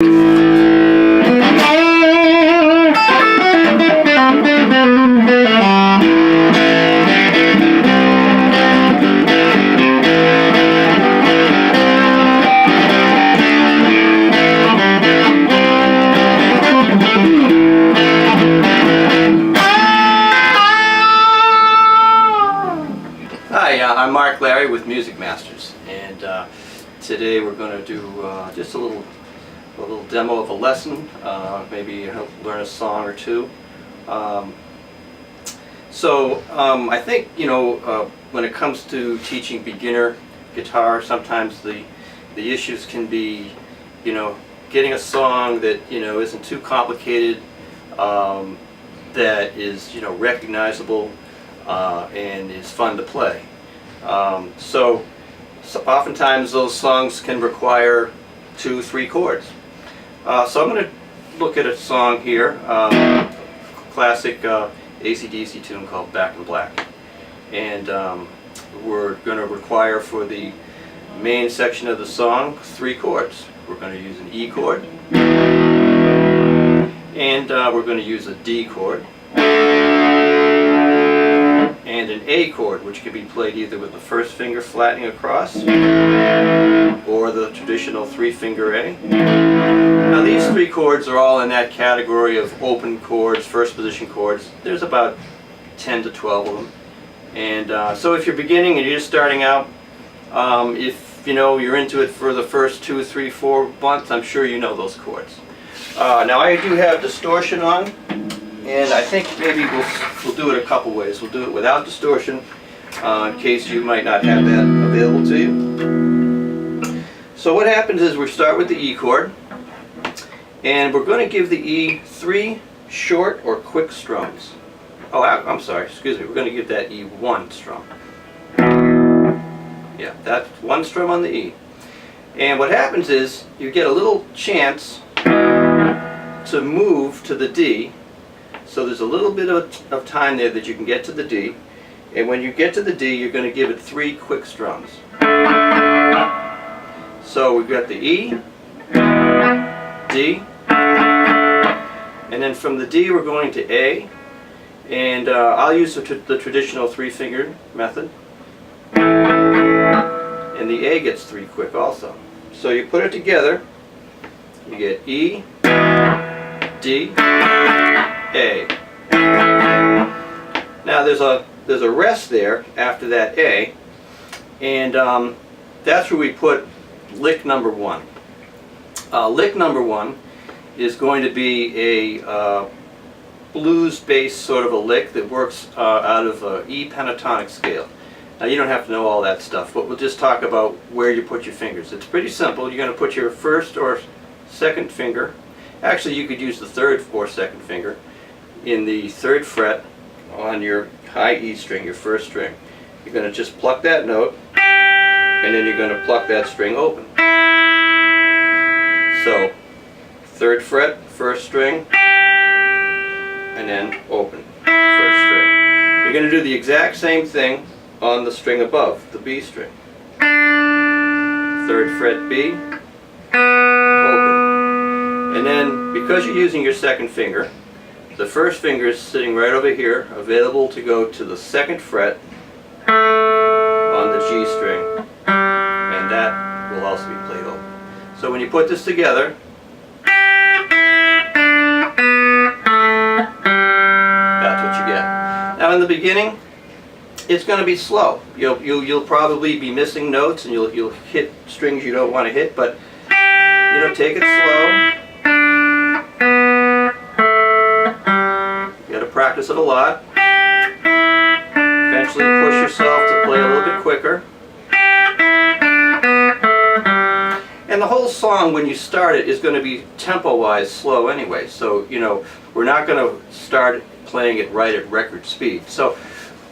Hi, I'm Mark Larry with Music Masters, and today we're going to do just a little demo of a lesson, maybe help learn a song or two. I think when it comes to teaching beginner guitar, sometimes the issues can be getting a song that isn't too complicated, that is recognizable and is fun to play. So oftentimes those songs can require 2-3 chords. So I'm going to look at a song here, classic AC/DC tune called Back in Black, and we're going to require for the main section of the song 3 chords. We're going to use an E chord, and we're going to use a D chord, and an A chord, which can be played either with the first finger flattening across or the traditional 3-finger A. Now these 3 chords are all in that category of open chords, first position chords. There's about 10 to 12 of them. And so if you're beginning and you're just starting out, if you're into it for the first 2, 3, 4 months, I'm sure you know those chords. Now I do have distortion on, and I think maybe we'll do it a couple ways. We'll do it without distortion, in case you might not have that available to you. So what happens is we start with the E chord, and we're going to give the E 3 short or quick strums. Oh, I'm sorry, excuse me, we're going to give that E 1 strum. Yeah, that's 1 strum on the E. And what happens is you get a little chance to move to the D. So there's a little bit of time there that you can get to the D, and when you get to the D, you're going to give it 3 quick strums. So we've got the E, D, and then from the D we're going to A, and I'll use the traditional 3-finger method, and the A gets 3 quick also. So you put it together, you get E, D, A. Now there's a rest there after that A, and that's where we put lick number 1. Lick number 1 is going to be a blues-based sort of a lick that works out of an E pentatonic scale. Now you don't have to know all that stuff, but we'll just talk about where you put your fingers. It's pretty simple. You're going to put your first or second finger, actually you could use the third or second finger, in the 3rd fret on your high E string, your first string. You're going to just pluck that note, and then you're going to pluck that string open. So 3rd fret, 1st string, and then open, 1st string. You're going to do the exact same thing on the string above, the B string. 3rd fret B, open. And then because you're using your second finger, the first finger is sitting right over here, available to go to the 2nd fret on the G string, and that will also be played open. So when you put this together, that's what you get. Now in the beginning, it's going to be slow. You'll probably be missing notes, and you'll hit strings you don't want to hit, but take it slow. Practice it a lot. Eventually push yourself to play a little bit quicker. And the whole song, when you start it, is going to be tempo-wise slow anyway. So, we're not going to start playing it right at record speed. So,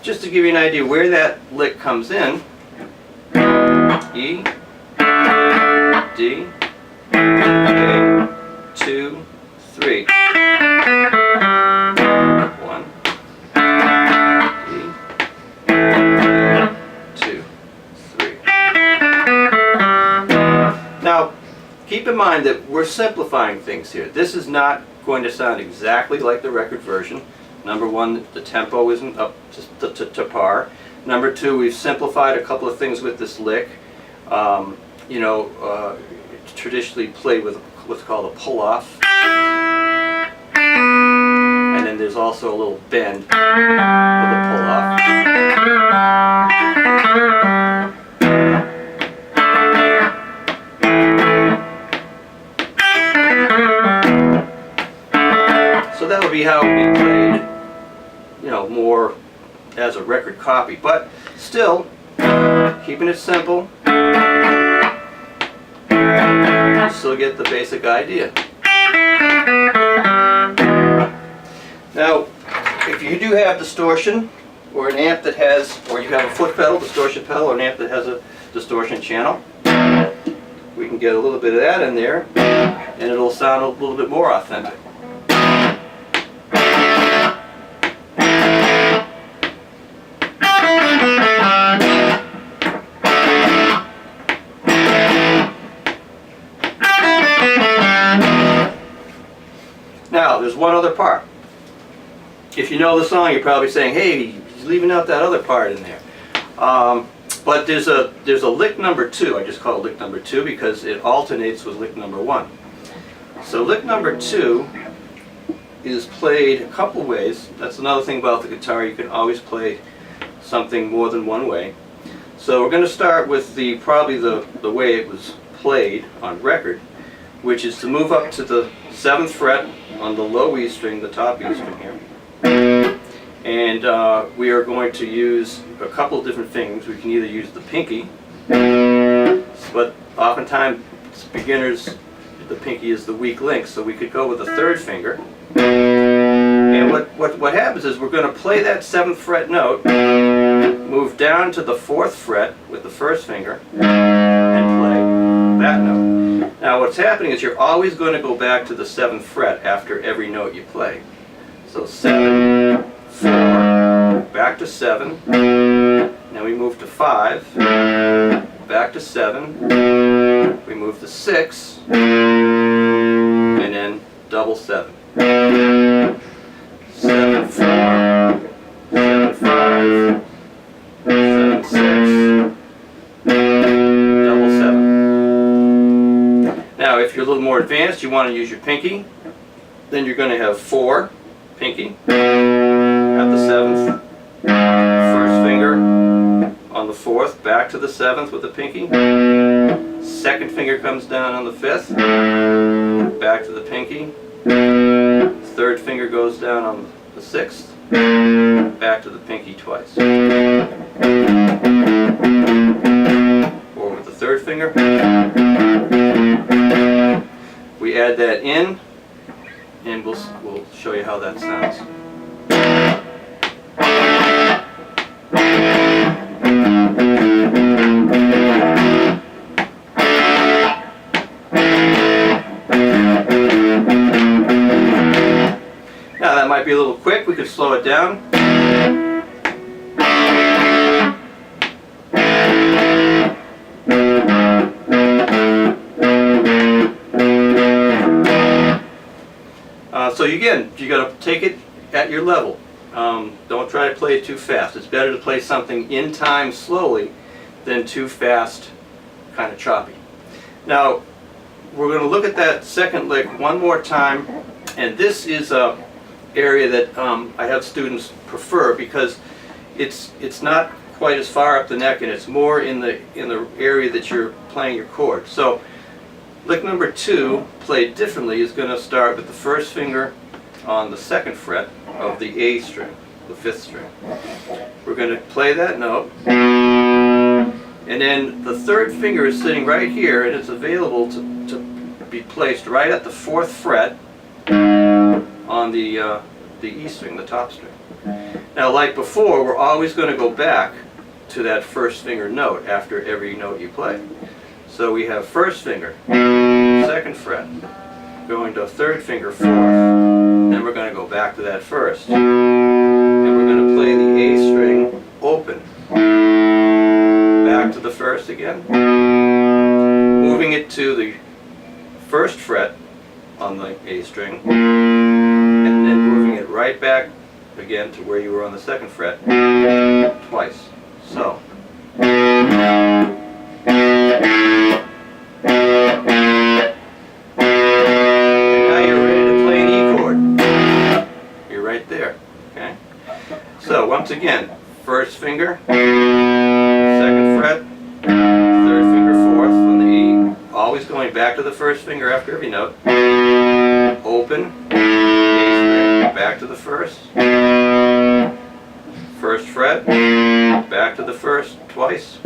just to give you an idea where that lick comes in, E, D, A, 2, 3. 1, D, 2, 3. Now, keep in in mind that we're simplifying things here. This is not going to sound exactly like the record version. Number one, the tempo isn't up to par. Number two, we've simplified a couple of things with this lick. Traditionally played with what's called a pull-off. And then there's also a little bend with a pull-off. So that would be how it would be played, more as a record copy. But still, keeping it simple, you still get the basic idea. Now, if you do have distortion, or an amp that has, or you have a foot pedal, distortion pedal, or an amp that has a distortion channel, we can get a little bit of that in there, and it'll sound a little bit more authentic. Now, there's one other part. If you know the song, you're probably saying, hey, he's leaving out that other part in there. But there's a lick number 2. I just call it lick number 2 because it alternates with lick number 1. So lick number 2 is played a couple ways. That's another thing about the guitar. You can always play something more than one way. So we're going to start with probably the way it was played on record, which is to move up to the 7th fret on the low E string, the top E string here. And we are going to use a couple of different things. We can either use the pinky, but oftentimes beginners, the pinky is the weak link, so we could go with the 3rd finger. And what happens is we're going to play that 7th fret note, move down to the 4th fret with the 1st finger, and play that note. Now what's happening is you're always going to go back to the 7th fret after every note you play. So 7, 4, back to 7, then we move to 5, back to 7, we move to 6, and then double 7. 7, 4, 7, 5, 7, 6, double 7. Now if you're a little more advanced, you want to use your pinky, then you're going to have 4, pinky, at the 7th, 1st finger on the 4th, back to the 7th with the pinky, 2nd finger comes down on the 5th, back to the pinky, 3rd finger goes down on the 6th, back to the pinky twice. Or with the 3rd finger, we add that in, and we'll show you how that sounds. Now that might be a little quick, we could slow it down. So again, you got to take it at your level. Don't try to play it too fast. It's better to play something in time slowly than too fast, kind of choppy. Now, we're going to look at that 2nd lick one more time, and this is a area that I have students prefer because it's not quite as far up the neck, and it's more in the area that you're playing your chord. So lick number 2, played differently, is going to start with the 1st finger on the 2nd fret of the A string, the 5th string. We're going to play that note, and then the 3rd finger is sitting right here, and it's available to be placed right at the 4th fret on the E string, the top string. Now, like before, we're always going to go back to that 1st finger note after every note you play. So we have 1st finger, 2nd fret, going to 3rd finger, 4th, then we're going to go back to that 1st, and we're going to play the A string open, back to the 1st again, moving it to the first fret on the A string, and then moving it right back again to where you were on the second fret twice. So. So once again, first finger, second fret, third finger, fourth on the E, always going back to the first finger after every note, open, A string, back to the first fret, back to the first twice,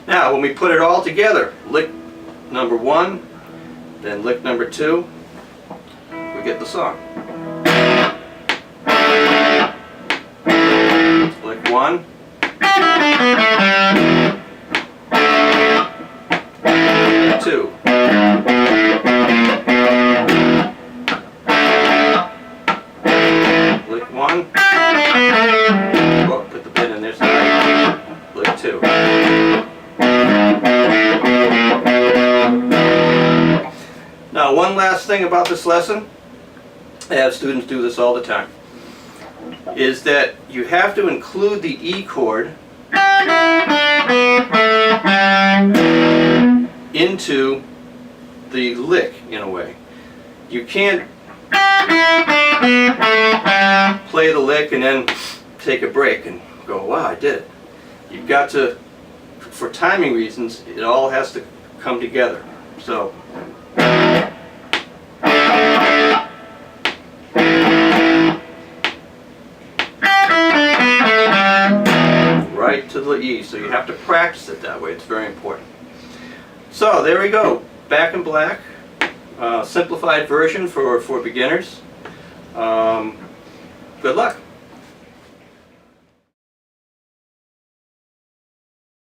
Now, when we put it all together, lick number 1, then lick number 2, we get the song. Lick 1, lick 2. Lick 1, oh, put the pin in there, sorry. Lick 2. Now, one last thing about this lesson, I have students do this all the time, is that you have to include the E chord into the lick in a way. You can't play the lick and then take a break and go, wow, I did it. You've got to, for timing reasons, it all has to come together. So. Right to the E, so you have to practice it that way. It's very important. So there we go, Back in Black, simplified version for beginners. Good luck.